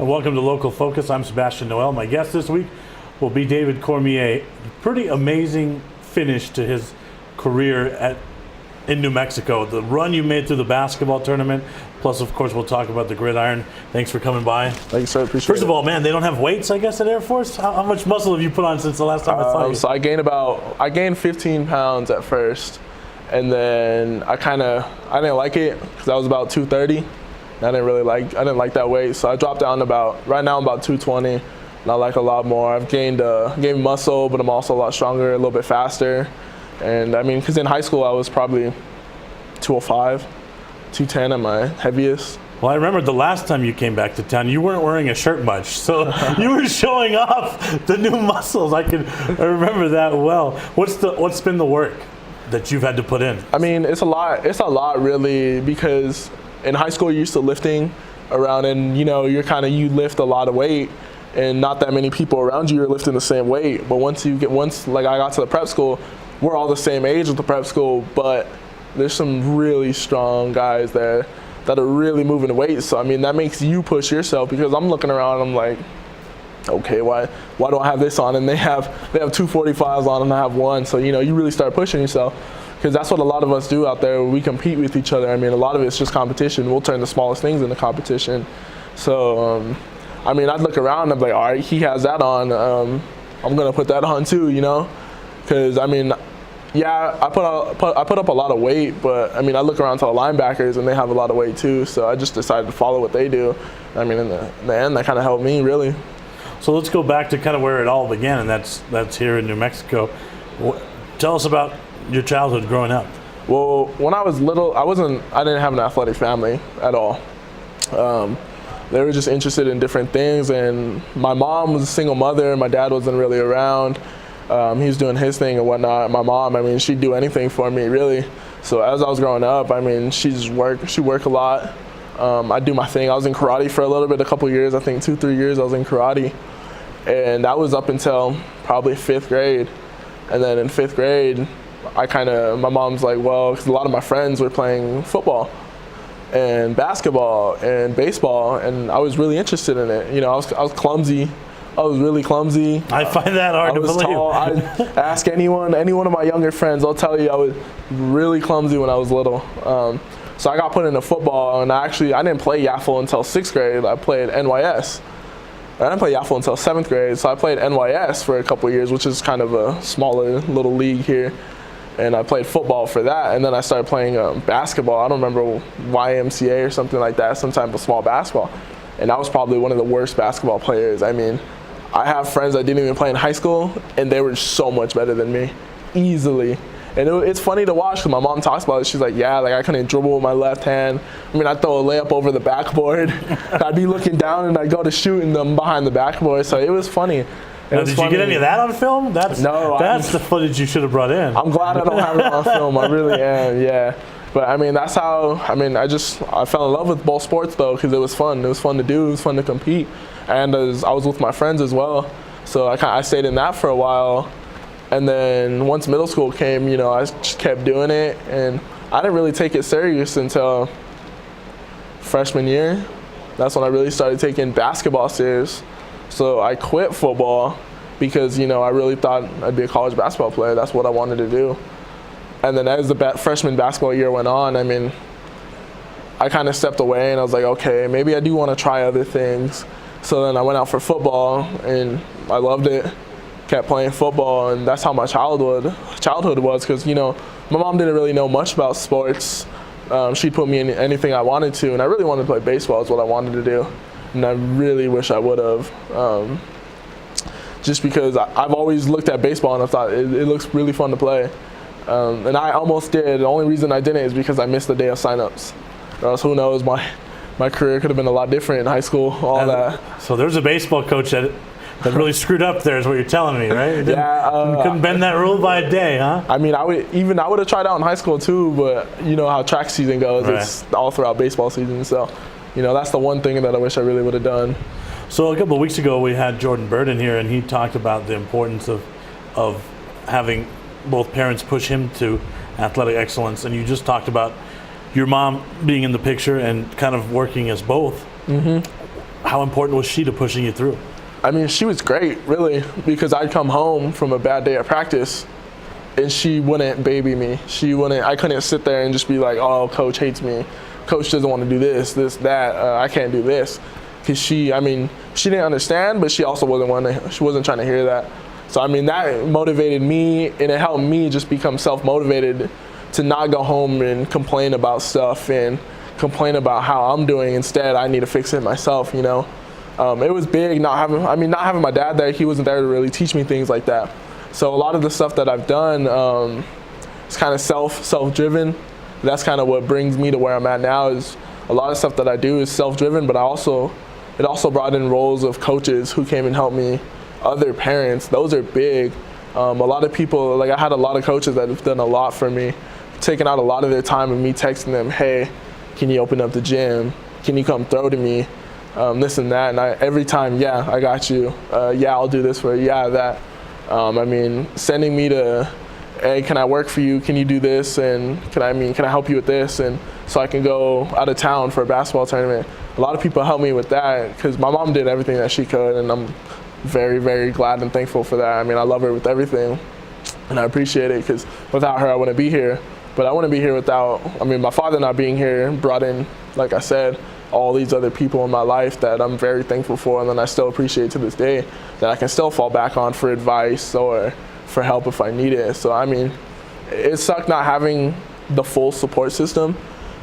and welcome to Local Focus. I'm Sebastian Noel. My guest this week will be David Cormier. Pretty amazing finish to his career in New Mexico. The run you made through the basketball tournament, plus of course we'll talk about the gridiron. Thanks for coming by. Thanks, sir. Appreciate it. First of all, man, they don't have weights, I guess, at Air Force? How much muscle have you put on since the last time I saw you? So I gained 15 pounds at first, and then I didn't like it because I was about 230. I didn't like that weight, so I dropped down right now I'm about 220, and I like a lot more. I've gained muscle, but I'm also a lot stronger, a little bit faster. And I mean, because in high school I was probably 205, 210 at my heaviest. Well, I remember the last time you came back to town, you weren't wearing a shirt much, so you were showing off the new muscles. I remember that well. What's been the work that you've had to put in? I mean, it's a lot really, because in high school you're used to lifting around, and you lift a lot of weight, and not that many people around you are lifting the same weight. But once I got to the prep school, we're all the same age with the prep school, but there's some really strong guys there that are really moving the weight. So I mean, that makes you push yourself, because I'm looking around and I'm like, okay, why do I have this on? And they have 245s on and I have one. So you really start pushing yourself, because that's what a lot of us do out there. We compete with each other. I mean, a lot of it's just competition. We'll turn the smallest things into competition. So I mean, I'd look around and I'm like, all right, he has that on, I'm gonna put that on too, because I mean, yeah, I put up a lot of weight, but I mean, I look around to the linebackers and they have a lot of weight too. So I just decided to follow what they do. I mean, in the end, that kind of helped me really. So let's go back to kind of where it all began, and that's here in New Mexico. Tell us about your childhood growing up. Well, when I was little, I didn't have an athletic family at all. They were just interested in different things, and my mom was a single mother. My dad wasn't really around. He was doing his thing and whatnot. My mom, I mean, she'd do anything for me, really. So as I was growing up, I mean, she worked a lot. I'd do my thing. I was in karate for a couple years. I think 2-3 years I was in karate. And that was up until probably 5th grade. And then in 5th grade, my mom's like, well, because a lot of my friends were playing football and basketball and baseball, and I was really interested in it. I was clumsy. I was really clumsy. I find that hard to believe. Tall. I'd ask any one of my younger friends, they'll tell you I was really clumsy when I was little. So I got put into football, and I didn't play Yaffle until 6th grade. I played NYS. I didn't play Yaffle until 7th grade, so I played NYS for a couple of years, which is kind of a smaller little league here. And I played football for that, and then I started playing basketball. I don't remember, YMCA or something like that, some type of small basketball. And I was probably one of the worst basketball players. I mean, I have friends that didn't even play in high school, and they were so much better than me, easily. And it's funny to watch, because my mom talks about it. She's like, yeah, I couldn't dribble with my left hand. I mean, I'd throw a layup over the backboard. I'd be looking down, and I'd go to shoot, and I'm behind the backboard. So it was funny. Did you get any of that on film? That's the footage you should have brought in. I'm glad I don't have it on film. I really am, yeah. But I mean, I fell in love with both sports though, because it was fun. It was fun to do. It was fun to compete. And I was with my friends as well. So I stayed in that for a while. And then once middle school came, I just kept doing it. And I didn't really take it serious until freshman year. That's when I really started taking basketball serious. So I quit football because, I really thought I'd be a college basketball player. That's what I wanted to do. And then as the freshman basketball year went on, I mean, I kind of stepped away, and I was like, okay, maybe I do want to try other things. So then I went out for football, and I loved it. Kept playing football, and that's how my childhood was, because, my mom didn't really know much about sports. She'd put me in anything I wanted to, and I really wanted to play baseball is what I wanted to do. And I really wish I would have, just because I've always looked at baseball and I thought it looks really fun to play. And I almost did. The only reason I didn't is because I missed the day of signups. Or else who knows, my career could have been a lot different in high school, that. So there's a baseball coach that really screwed up there is what you're telling me, right? Yeah. Couldn't bend that rule by a day, huh? I mean, I would have tried out in high school too, but you know how track season goes. Right. It's all throughout baseball season. So, that's the one thing that I wish I really would have done. So a couple of weeks ago, we had Jordan Burden here, and he talked about the importance of having both parents push him to athletic excellence. And you just talked about your mom being in the picture and kind of working as both. Mm-hmm. how important was she to pushing you through? I mean, she was great, really, because I'd come home from a bad day at practice, and she wouldn't baby me. I couldn't sit there and just be like, oh, coach hates me. Coach doesn't want to do this, that. I can't do this. Because she didn't understand, but she also she wasn't trying to hear that. So, I mean, that motivated me, and it helped me just become self-motivated to not go home and complain about stuff and complain about how I'm doing. Instead, I need to fix it myself, you know. It was big not having my dad there. He wasn't there to really teach me things like that. So a lot of the stuff that I've done is kind of self-driven. That's kind of what brings me to where I'm at now. Is a lot of stuff that I do is self-driven, but it also brought in roles of coaches who came and helped me, other parents. Those are big. A lot of people, like I had a lot of coaches that have done a lot for me, taking out a lot of their time and me texting them, hey, can you open up the gym? Can you come throw to me? This and that. And every time, yeah, I got you. Yeah, I'll do this for you. Yeah, that. Sending me to, hey, can I work for you? Can you do this? And can I help you with this? And so I can go out of town for a basketball tournament. A lot of people helped me with that because my mom did everything that she could, and I'm very, very glad and thankful for that. I mean, I love her with everything, and I appreciate it because without her, I wouldn't be here. But I wouldn't be here without, my father not being here brought in, like I said, all these other people in my life that I'm very thankful for, and then I still appreciate to this day that I can still fall back on for advice or for help if I need it. So, it sucked not having the full support system,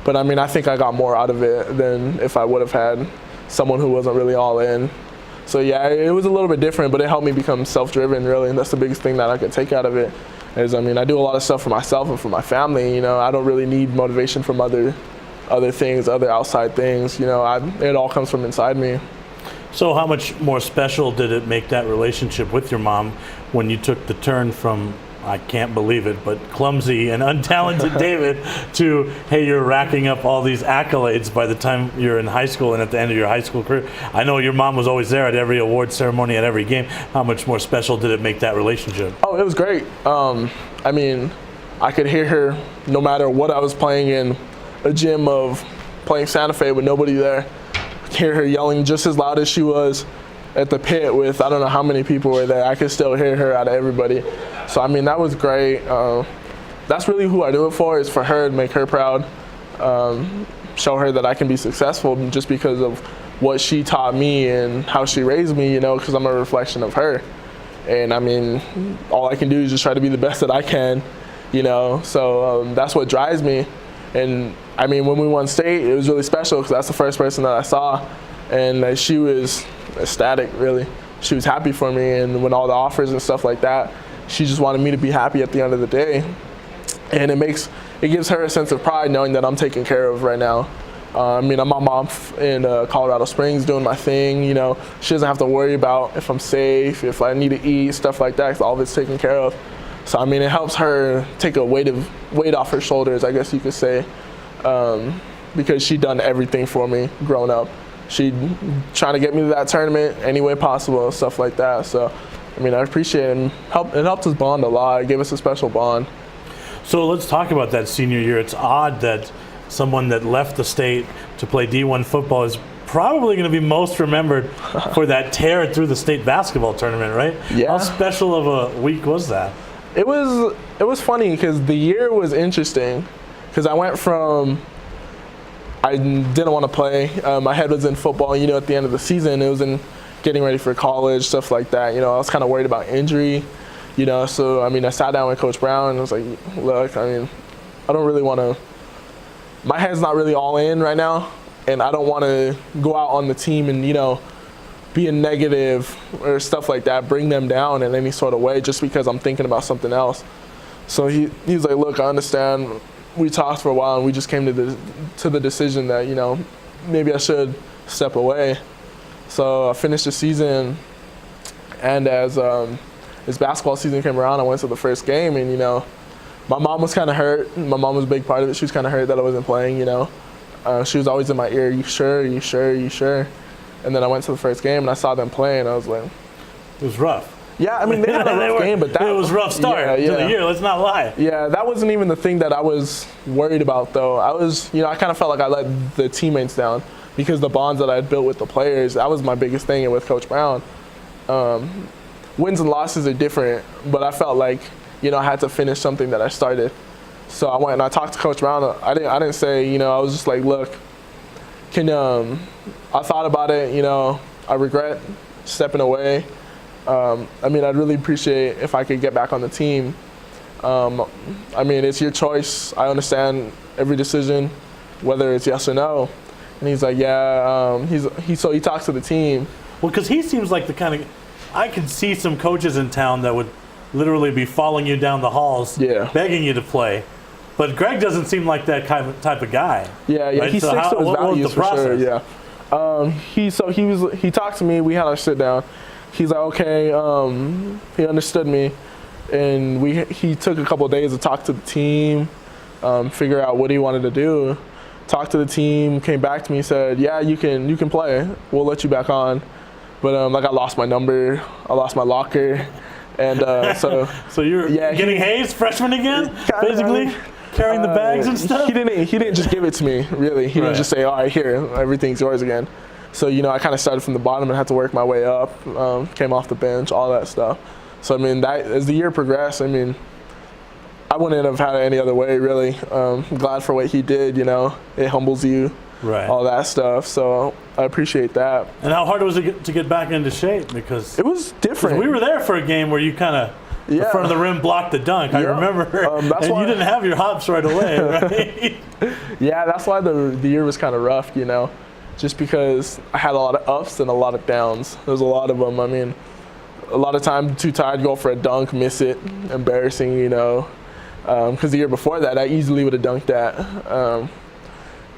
but I think I got more out of it than if I would have had someone who wasn't really all in. So yeah, it was a little bit different, but it helped me become self-driven, really, and that's the biggest thing that I could take out of it. Is I do a lot of stuff for myself and for my family. I don't really need motivation from other things, other outside things. It all comes from inside me. So how much more special did it make that relationship with your mom when you took the turn from, I can't believe it, but clumsy and untalented David to, hey, you're racking up all these accolades by the time you're in high school and at the end of your high school career? I know your mom was always there at every award ceremony, at every game. How much more special did it make that relationship? Oh, it was great. I could hear her no matter what I was playing in a gym of playing Santa Fe with nobody there. I could hear her yelling just as loud as she was at the pit with I don't know how many people were there. I could still hear her out of everybody. So that was great. That's really who I do it for, is for her, to make her proud, show her that I can be successful just because of what she taught me and how she raised me, because I'm a reflection of her. And all I can do is just try to be the best that I can, so that's what drives me. And when we won state, it was really special because that's the first person that I saw, and she was ecstatic, really. She was happy for me, and when all the offers and stuff like that, she just wanted me to be happy at the end of the day. And it gives her a sense of pride knowing that I'm taken care of right now. I'm off in Colorado Springs doing my thing, She doesn't have to worry about if I'm safe, if I need to eat, stuff like that, because all of it's taken care of. So, it helps her take a weight off her shoulders, I guess you could say, because she done everything for me growing up. She trying to get me to that tournament any way possible, stuff like that. So, I appreciate it. And it helped us bond a lot. It gave us a special bond. So let's talk about that senior year. It's odd that someone that left the state to play D1 football is probably going to be most remembered for that tear through the state basketball tournament, right? Yeah. How special of a week was that? It was funny because the year was interesting because I went from I didn't want to play. My head was in football. At the end of the season, it was in getting ready for college, stuff like that. I was kind of worried about injury. So I sat down with Coach Brown and I was like, look, I don't really want to. My head's not really all in right now, and I don't want to go out on the team and be a negative or stuff like that, bring them down in any sort of way just because I'm thinking about something else. So he's like, look, I understand. We talked for a while and we just came to the decision that maybe I should step away. So I finished the season, and as basketball season came around, I went to the first game, and my mom was kind of hurt. My mom was a big part of it. She was kind of hurt that I wasn't playing. She was always in my ear. You sure? You sure? You sure? And then I went to the first game and I saw them play, and I was like, it was rough. Yeah, I mean, they had a rough game, but it was a rough start to the year. Let's not lie. Yeah, that wasn't even the thing that I was worried about, though. I kind of felt like I let the teammates down because the bonds that I had built with the players, that was my biggest thing with Coach Brown. Wins and losses are different, but I felt like, I had to finish something that I started. So I went and I talked to Coach Brown. I didn't say, I was just like, look, I thought about it, I regret stepping away. I'd really appreciate if I could get back on the team. It's your choice. I understand every decision, whether it's yes or no. And he's like, yeah. So he talks to the team. Well, because he seems like the kind of, I could see some coaches in town that would literally be following you down the halls, begging you to play. But Greg doesn't seem like that type of guy. Yeah, right? He sticks to his values for sure. Yeah. He talked to me. We had our sit down. He's like, okay. He understood me, and he took a couple of days to talk to the team, figure out what he wanted to do. Talked to the team, came back to me, said, yeah, you can play. We'll let you back on. But I lost my number. I lost my locker. And so you're getting hazed freshman again, basically carrying the bags and stuff. He didn't just give it to me, really. He didn't just say, all right, here, everything's yours again. So I kind of started from the bottom and had to work my way up. Came off the bench, all that stuff. So that as the year progressed, I wouldn't have had it any other way, really. Glad for what he did. It humbles you. Right. All that stuff. So I appreciate that. And how hard was it to get back into shape? Because it was different. We were there for a game where you kind of the front of the rim blocked the dunk. I remember. That's and why you didn't have your hops right away, right? Yeah, that's why the year was kind of rough, just because I had a lot of ups and a lot of downs. There's a lot of them. A lot of time too tired to go for a dunk, miss it, embarrassing, because the year before that I easily would have dunked that.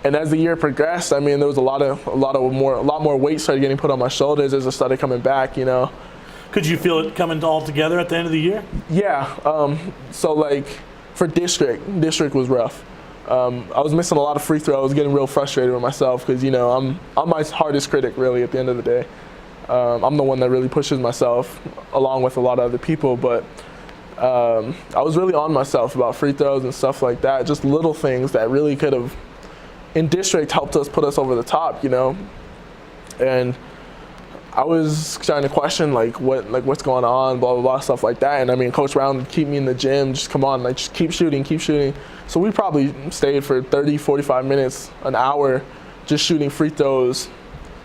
And as the year progressed, there was a lot more weight started getting put on my shoulders as I started coming back, Could you feel it coming all together at the end of the year? Yeah. For district was rough. I was missing a lot of free throws. I was getting real frustrated with myself because, I'm my hardest critic, really, at the end of the day. I'm the one that really pushes myself along with a lot of other people, but I was really on myself about free throws and stuff like that, just little things that really could have in district helped us put us over the top, and I was starting to question what's going on, blah blah blah, stuff like that. And Coach Brown would keep me in the gym, just come on, just keep shooting. So we probably stayed for 30, 45 minutes, an hour, just shooting free throws.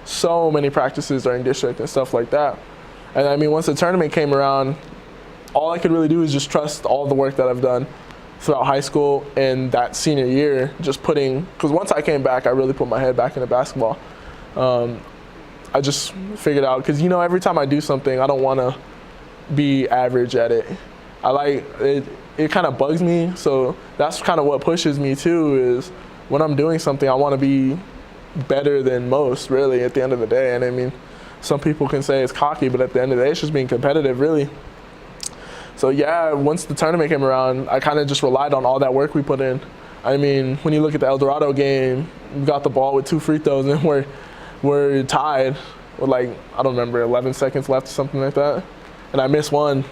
So many practices during district and stuff like that. And once the tournament came around, all I could really do is just trust all the work that I've done throughout high school and that senior year, because once I came back, I really put my head back into basketball. I just figured out, because every time I do something, I don't want to be average at it. I like it. It kind of bugs me, so that's kind of what pushes me too. Is when I'm doing something, I want to be better than most, really, at the end of the day. And some people can say it's cocky, but at the end of the day, it's just being competitive, really. So yeah, once the tournament came around, I kind of just relied on all that work we put in. When you look at the El Dorado game, we got the ball with 2 free throws and we're tied with I don't remember, 11 seconds left or something like that. And I missed one.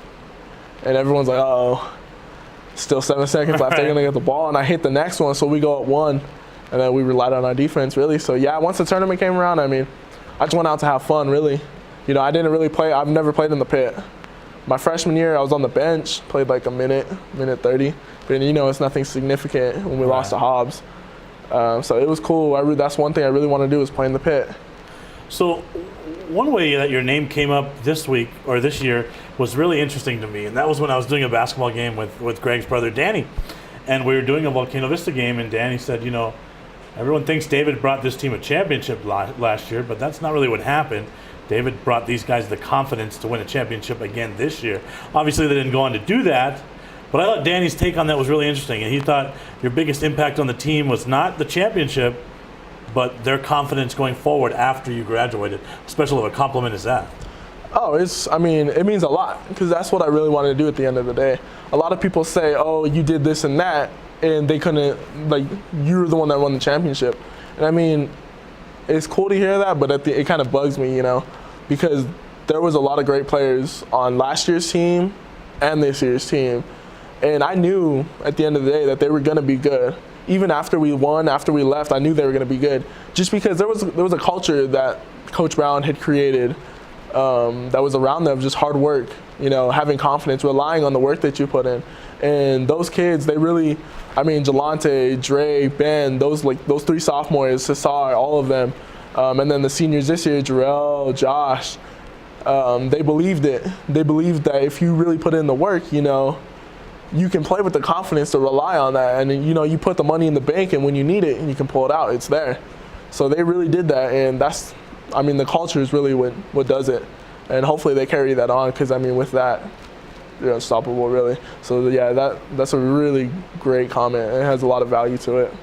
And everyone's like, oh, still 7 seconds left, they're gonna get the ball. And I hit the next one, so we go up 1. And then we relied on our defense, really. So yeah, once the tournament came around, I just went out to have fun, really. I didn't really play, I've never played in the pit. My freshman year, I was on the bench, played a minute 30. But it's nothing significant when we lost to Hobbs. So it was cool. That's one thing I really want to do is play in the pit. So one way that your name came up this week or this year was really interesting to me, and that was when I was doing a basketball game with Greg's brother, Danny. And we were doing a Volcano Vista game, and Danny said, everyone thinks David brought this team a championship last year, but that's not really what happened. David brought these guys the confidence to win a championship again this year. Obviously, they didn't go on to do that, but I thought Danny's take on that was really interesting, and he thought your biggest impact on the team was not the championship, but their confidence going forward after you graduated. Special of a compliment is that? Oh, it means a lot, because that's what I really wanted to do at the end of the day. A lot of people say, oh, you did this and that, and they couldn't, you're the one that won the championship. And it's cool to hear that, but it kind of bugs me, because there was a lot of great players on last year's team and this year's team. And I knew at the end of the day that they were going to be good. Even after we won, after we left, I knew they were going to be good. Just because there was a culture that Coach Brown had created that was around them, just hard work, having confidence, relying on the work that you put in. And those kids, they really, Jelante, Dre, Ben, those 3 sophomores, Cesar, all of them, and then the seniors this year, Jarrell, Josh, they believed it. They believed that if you really put in the work, you can play with the confidence to rely on that. And, you put the money in the bank, and when you need it, and you can pull it out, it's there. So they really did that, and that's, the culture is really what does it. And hopefully they carry that on because, with that, you're unstoppable, really. So, yeah, that's a really great comment. It has a lot of value to it.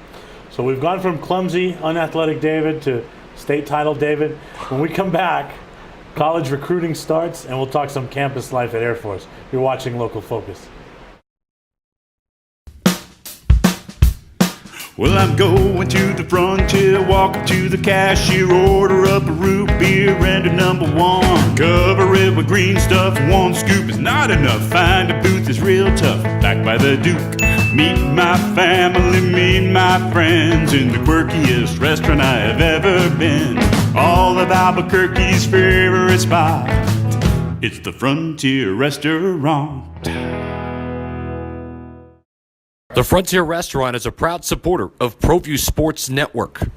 So we've gone from clumsy, unathletic David to state title David. When we come back, college recruiting starts, and we'll talk some campus life at Air Force. You're watching Local Focus. Well, I'm going to the frontier, walk up to the cashier, order up a root beer and a number 1. Cover it with green stuff, 1 scoop is not enough. Find a booth is real tough, back by the Duke. Meet my family, meet my friends in the quirkiest restaurant I have ever been. All of Albuquerque's favorite spot, it's the Frontier Restaurant. The Frontier Restaurant is a proud supporter of ProView Sports Network.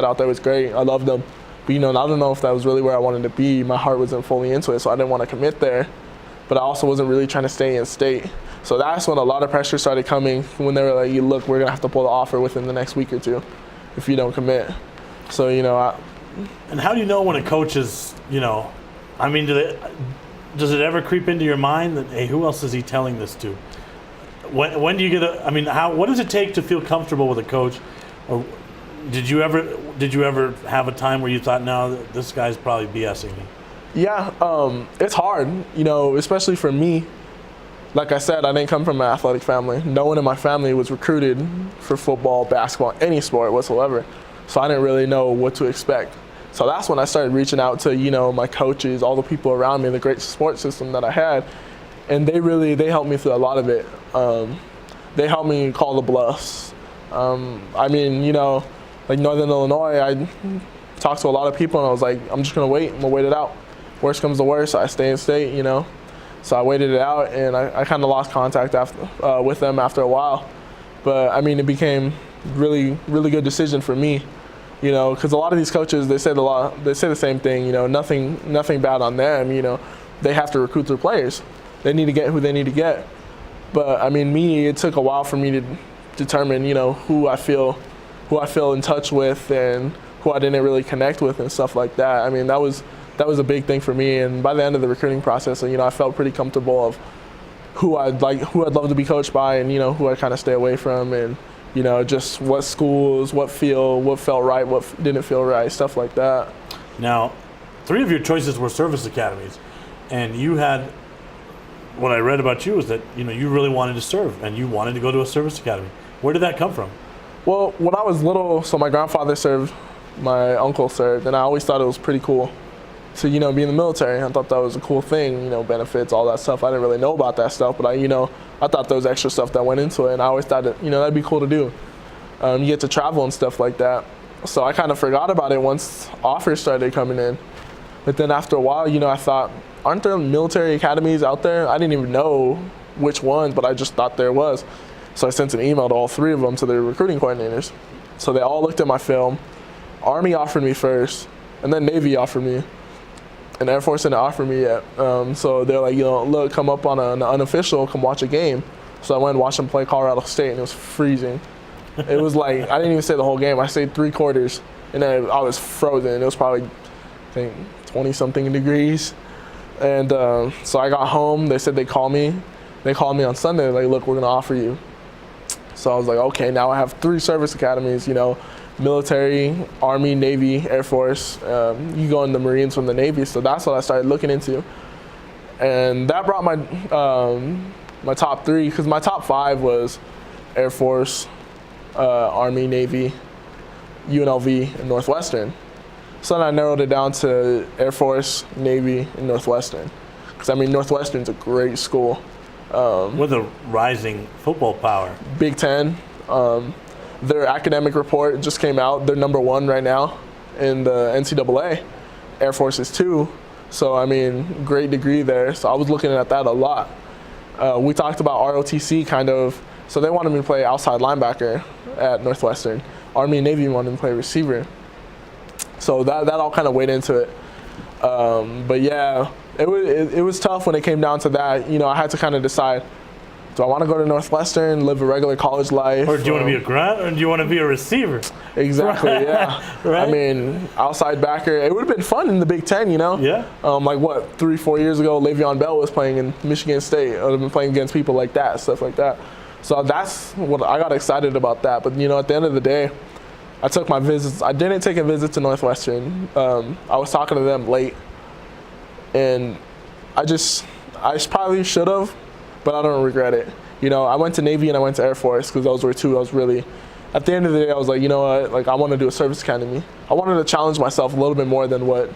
Out there was great. I loved them. But, I don't know if that was really where I wanted to be. My heart wasn't fully into it, so I didn't want to commit there. But I also wasn't really trying to stay in state. So that's when a lot of pressure started coming, when they were like, look, we're going to have to pull the offer within the next week or 2 if you don't commit. So, And how do you know when a coach is, does it ever creep into your mind that, hey, who else is he telling this to? When do you get what does it take to feel comfortable with a coach? Or did you ever have a time where you thought, no, this guy's probably BSing me? Yeah, it's hard, especially for me. Like I said, I didn't come from an athletic family. No one in my family was recruited for football, basketball, any sport whatsoever. So I didn't really know what to expect. So that's when I started reaching out to, my coaches, all the people around me, the great support system that I had. And they helped me through a lot of it. They helped me call the bluffs. Like Northern Illinois, I talked to a lot of people and I was like, I'm just going to wait. I'm going to wait it out. Worst comes to worst, I stay in state, So I waited it out, and I kind of lost contact with them after a while. But, it became really, really good decision for me, because a lot of these coaches, they say the same thing, nothing bad on them, They have to recruit their players. They need to get who they need to get. But, it took a while for me to determine, who I feel in touch with and who I didn't really connect with and stuff like that. That was a big thing for me. And by the end of the recruiting process, I felt pretty comfortable of who I'd love to be coached by, and, who I kind of stay away from, and, just what schools, what felt right, what didn't feel right, stuff like that. Now, 3 of your choices were service academies, and you had, what I read about you was that, you really wanted to serve, and you wanted to go to a service academy. Where did that come from? Well, when I was little, so my grandfather served, my uncle served, and I always thought it was pretty cool to, be in the military. I thought that was a cool thing, benefits, all that stuff. I didn't really know about that stuff, but I thought there was extra stuff that went into it, and I always thought that, that'd be cool to do. You get to travel and stuff like that. So I kind of forgot about it once offers started coming in. But then after a while, I thought, aren't there military academies out there? I didn't even know which ones, but I just thought there was. So I sent an email to all 3 of them, to their recruiting coordinators. So they all looked at my film. Army offered me first, and then Navy offered me. And Air Force didn't offer me yet. So they're like, look, come up on an unofficial, come watch a game. So I went and watched them play Colorado State, and it was freezing. It was like, I didn't even stay the whole game. I stayed 3 quarters, and then I was frozen. It was probably, I think, 20-something degrees. And so I got home. They said they'd call me. They called me on Sunday, like, look, we're going to offer you. So I was like, okay, now I have 3 service academies, military, Army, Navy, Air Force. You go in the Marines from the Navy. So that's what I started looking into. And that brought my my top 3, because my top 5 was Air Force, Army, Navy, UNLV, and Northwestern. So then I narrowed it down to Air Force, Navy, and Northwestern. Because, I mean, Northwestern's a great school. With a rising football power. Big Ten. Their academic report just came out. They're #1 right now in the NCAA. Air Force is 2. So, I mean, great degree there. So I was looking at that a lot. We talked about ROTC kind of. So they wanted me to play outside linebacker at Northwestern. Army and Navy wanted me to play receiver. So that all kind of weighed into it. But yeah, it was tough when it came down to that. You know, I had to kind of decide, do I want to go to Northwestern, live a regular college life? Or do you want to be a grunt, or do you want to be a receiver? Exactly, yeah. Right? I mean, outside backer, it would have been fun in the Big Ten, you know? Yeah. Like what, 3-4 years ago, Le'Veon Bell was playing in Michigan State. I would have been playing against people like that, stuff like that. So that's what I got excited about that. But, you know, at the end of the day, I took my visits. I didn't take a visit to Northwestern. I was talking to them late. And I probably should have, but I don't regret it. You know, I went to Navy and I went to Air Force because those were two I was really, at the end of the day, I was like, you know what, like I want to do a service academy. I wanted to challenge myself a little bit more than what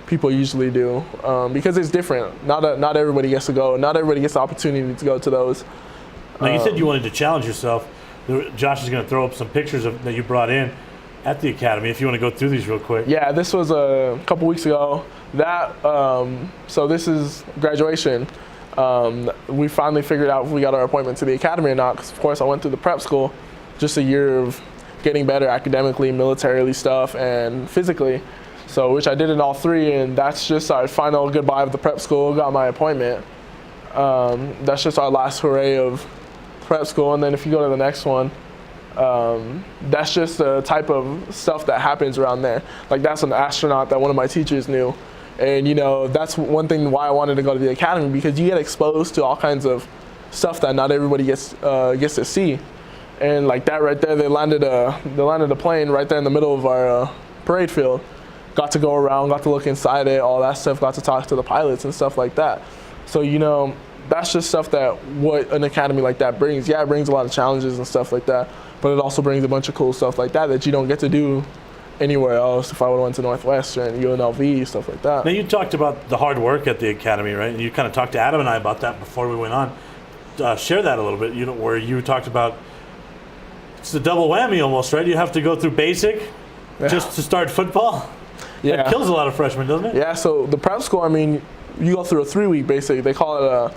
people usually do because it's different. Not everybody gets to go. Not everybody gets the opportunity to go to those. Now, you said you wanted to challenge yourself. Josh is going to throw up some pictures that you brought in at the academy, if you want to go through these real quick. Yeah, this was a couple weeks ago. So this is graduation. We finally figured out if we got our appointment to the academy or not, because of course I went through the prep school, just a year of getting better academically, militarily stuff, and physically. So, which I did in all three, and that's just our final goodbye of the prep school, got my appointment. That's just our last hooray of prep school, and then if you go to the next one, that's just the type of stuff that happens around there. Like that's an astronaut that one of my teachers knew. And you know, that's one thing why I wanted to go to the academy, because you get exposed to all kinds of stuff that not everybody gets to see. And like that right there, they landed a plane right there in the middle of our parade field. Got to go around, got to look inside it, all that stuff, got to talk to the pilots and stuff like that. So, you know, that's just stuff that what an academy like that brings. Yeah, it brings a lot of challenges and stuff like that, but it also brings a bunch of cool stuff like that you don't get to do anywhere else. If I would have went to Northwestern, UNLV, stuff like that. Now, you talked about the hard work at the academy, right? And you kind of talked to Adam and I about that before we went on. Share that a little bit, you know, where you talked about it's a double whammy almost, right? You have to go through basic just to start football. Yeah. That kills a lot of freshmen, doesn't it? Yeah, so the prep school, I mean, you go through a 3-week basic. They call it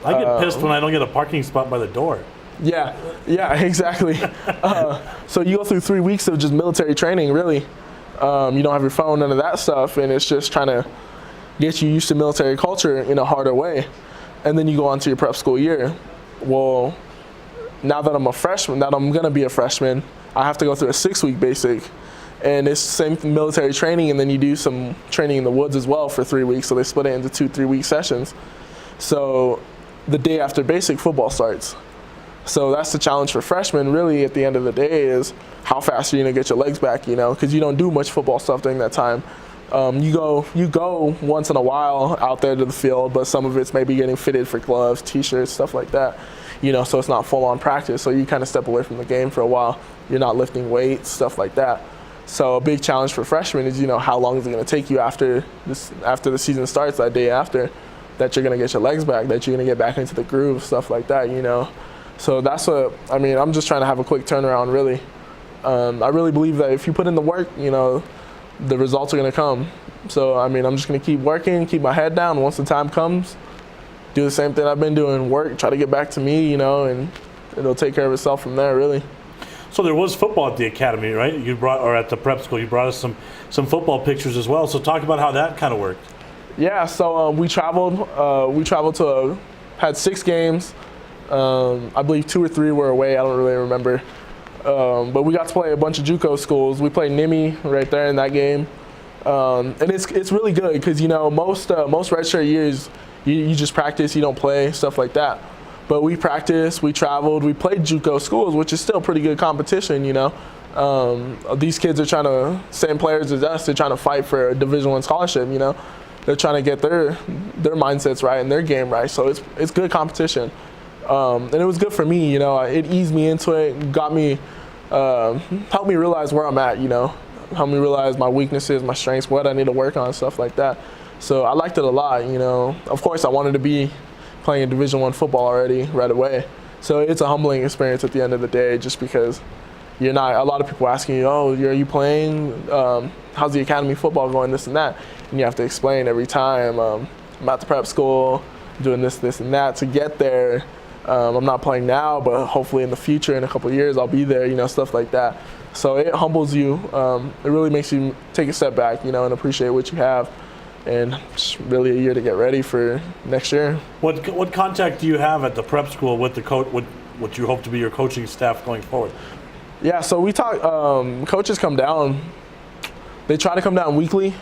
I get pissed when I don't get a parking spot by the door. Yeah, exactly. So you go through 3 weeks of just military training, really. You don't have your phone, none of that stuff, and it's just trying to get you used to military culture in a harder way. And then you go on to your prep school year. Well, now that I'm a freshman, that I'm gonna be a freshman, I have to go through a 6-week basic. And it's same military training, and then you do some training in the woods as well for 3 weeks. So they split it into 2 3-week sessions. So the day after basic, football starts. So that's the challenge for freshmen, really, at the end of the day, is how fast are you going to get your legs back, you know, because you don't do much football stuff during that time. You go once in a while out there to the field, but some of it's maybe getting fitted for gloves, T-shirts, stuff like that, you know, so it's not full-on practice. So you kind of step away from the game for a while. You're not lifting weights, stuff like that. So a big challenge for freshmen is, you know, how long is it going to take you after the season starts, that day after, that you're going to get your legs back, that you're going to get back into the groove, stuff like that, you know. So that's what, I mean, I'm just trying to have a quick turnaround, really. I really believe that if you put in the work, you know, the results are going to come. So, I mean, I'm just going to keep working, keep my head down. Once the time comes, do the same thing I've been doing, work, try to get back to me, you know, and it'll take care of itself from there, really. So there was football at the academy, right? Or at the prep school, you brought us some football pictures as well. So talk about how that kind of worked. Yeah, so we traveled had 6 games. I believe 2 or 3 were away. I don't really remember. But we got to play a bunch of JUCO schools. We played Nimi right there in that game. And it's really good because, you know, most redshirt years, you just practice, you don't play, stuff like that. But we practiced, we traveled, we played JUCO schools, which is still pretty good competition, you know. These kids are same players as us, they're trying to fight for a Division I scholarship, you know. They're trying to get their mindsets right and their game right, so it's good competition. And it was good for me, you know. It eased me into it, got me, helped me realize where I'm at, you know, helped me realize my weaknesses, my strengths, what I need to work on, stuff like that. So I liked it a lot, you know. Of course, I wanted to be playing in Division I football already right away. So it's a humbling experience at the end of the day, just because you're not, a lot of people asking you, oh, are you playing? How's the academy football going, this and that? And you have to explain every time, I'm at the prep school, doing this, and that to get there. I'm not playing now, but hopefully in the future, in a couple of years, I'll be there, you know, stuff like that. So it humbles you. It really makes you take a step back, you know, and appreciate what you have. And it's really a year to get ready for next year. What contact do you have at the prep school with the coach, what you hope to be your coaching staff going forward? Yeah, so we talk, coaches come down. They try to come down weekly,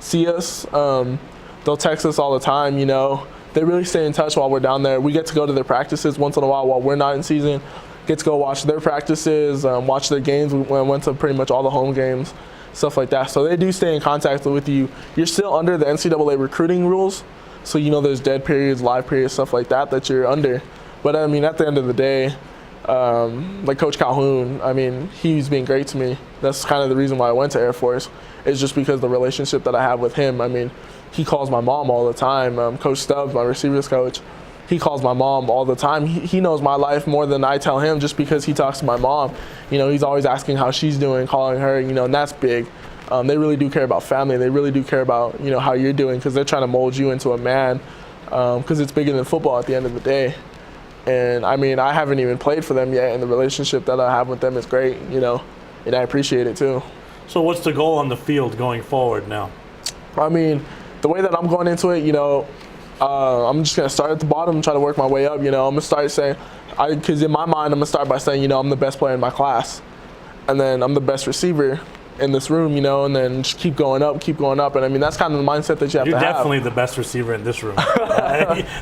see us. They'll text us all the time, you know. They really stay in touch while we're down there. We get to go to their practices once in a while we're not in season. Get to go watch their practices, watch their games. We went to pretty much all the home games, stuff like that. So they do stay in contact with you. You're still under the NCAA recruiting rules. So, you know, there's dead periods, live periods, stuff like that you're under. But, I mean, at the end of the day, like Coach Calhoun, I mean, he's been great to me. That's kind of the reason why I went to Air Force, is just because the relationship that I have with him. I mean, he calls my mom all the time. Coach Stubbs, my receivers coach, he calls my mom all the time. He knows my life more than I tell him, just because he talks to my mom. You know, he's always asking how she's doing, calling her, you know, and that's big. They really do care about family. They really do care about, you know, how you're doing, because they're trying to mold you into a man, because it's bigger than football at the end of the day. And, I mean, I haven't even played for them yet, and the relationship that I have with them is great, you know, and I appreciate it too. So what's the goal on the field going forward now? I mean, the way that I'm going into it, you know, I'm just going to start at the bottom and try to work my way up, you know. I'm going to start saying, because in my mind, I'm going to start by saying, you know, I'm the best player in my class. And then I'm the best receiver in this room, you know, and then just keep going up. And I mean, that's kind of the mindset that you have to have. You're definitely the best receiver in this room.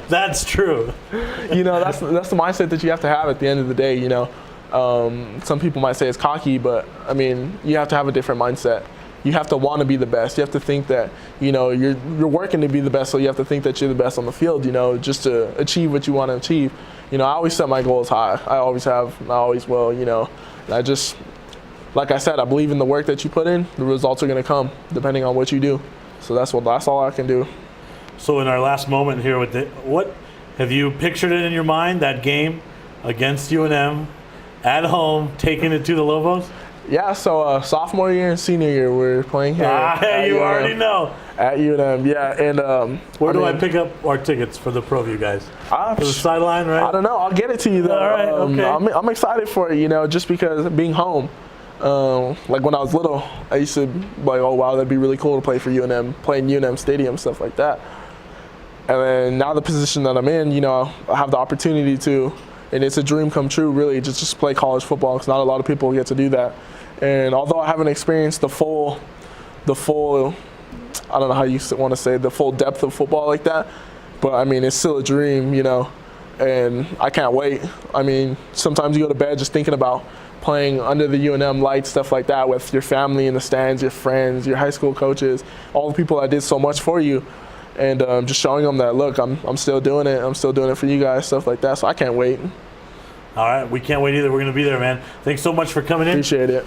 That's true. You know, that's the mindset that you have to have at the end of the day, you know. Some people might say it's cocky, but I mean, you have to have a different mindset. You have to want to be the best. You have to think that, you know, you're working to be the best, so you have to think that you're the best on the field, you know, just to achieve what you want to achieve. You know, I always set my goals high. I always have, I always will, you know. And I just, like I said, I believe in the work that you put in, the results are going to come depending on what you do. So that's all I can do. So in our last moment here, what have you pictured it in your mind, that game against UNM at home, taking it to the Lobos? Yeah, so sophomore year and senior year, we're playing here. You already know. At UNM, yeah. And where do I pick up our tickets for the ProView guys? For the sideline, right? I don't know. I'll get it to you, though. All right, okay. I'm excited for it, you know, just because being home. Like when I was little, I used to be like, oh, wow, that'd be really cool to play for UNM, play in UNM Stadium, stuff like that. And then now the position that I'm in, you know, I have the opportunity to, and it's a dream come true, really, just play college football, because not a lot of people get to do that. And although I haven't experienced the full, I don't know how you want to say, the full depth of football like that, but I mean, it's still a dream, you know, and I can't wait. I mean, sometimes you go to bed just thinking about playing under the UNM lights, stuff like that, with your family in the stands, your friends, your high school coaches, all the people that did so much for you, and just showing them that, look, I'm still doing it. I'm still doing it for you guys, stuff like that. So I can't wait. All right, we can't wait either. We're going to be there, man. Thanks so much for coming in. Appreciate it.